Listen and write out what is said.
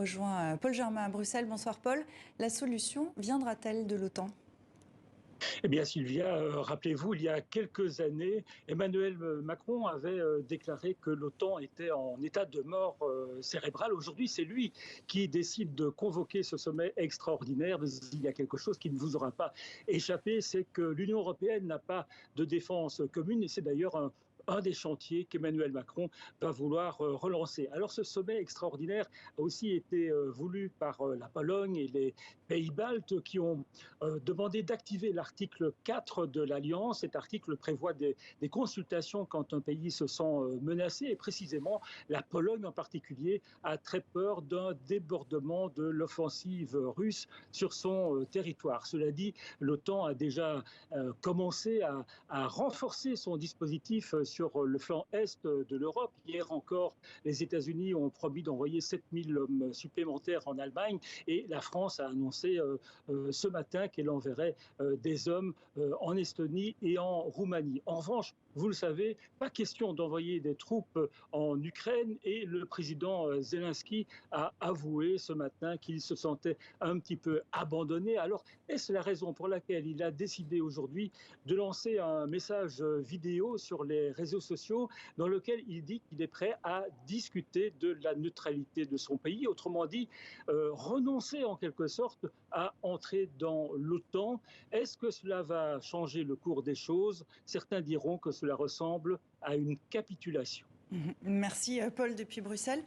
rejoint Paul Germain à Bruxelles. Bonsoir Paul. La solution viendra-t-elle de l'OTAN ? Eh bien Sylvia, rappelez-vous, il y a quelques années, Emmanuel Macron avait déclaré que l'OTAN était en état de mort cérébrale. Aujourd'hui, c'est lui qui décide de convoquer ce sommet extraordinaire. Mais il y a quelque chose qui ne vous aura pas échappé, c'est que l'Union européenne n'a pas de défense commune et c'est d'ailleurs un des chantiers qu'Emmanuel Macron va vouloir relancer. Alors ce sommet extraordinaire a aussi été voulu par la Pologne et les pays baltes qui ont demandé d'activer l'article 4 de l'Alliance. Cet article prévoit des consultations quand un pays se sent menacé et précisément la Pologne en particulier a très peur d'un débordement de l'offensive russe sur son territoire. Cela dit, l'OTAN a déjà commencé à renforcer son dispositif sur le flanc est de l'Europe. Hier encore, les États-Unis ont promis d'envoyer 7000 hommes supplémentaires en Allemagne et la France a annoncé ce matin qu'elle enverrait des hommes en Estonie et en Roumanie. En revanche, vous le savez, pas question d'envoyer des troupes en Ukraine et le président Zelensky a avoué ce matin qu'il se sentait un petit peu abandonné. Alors, est-ce la raison pour laquelle il a décidé aujourd'hui de lancer un message vidéo sur les réseaux sociaux dans lequel il dit qu'il est prêt à discuter de la neutralité de son pays, autrement dit, renoncer en quelque sorte à entrer dans l'OTAN. Est-ce que cela va changer le cours des choses ? Certains diront que cela ressemble à une capitulation. Merci Paul depuis Bruxelles.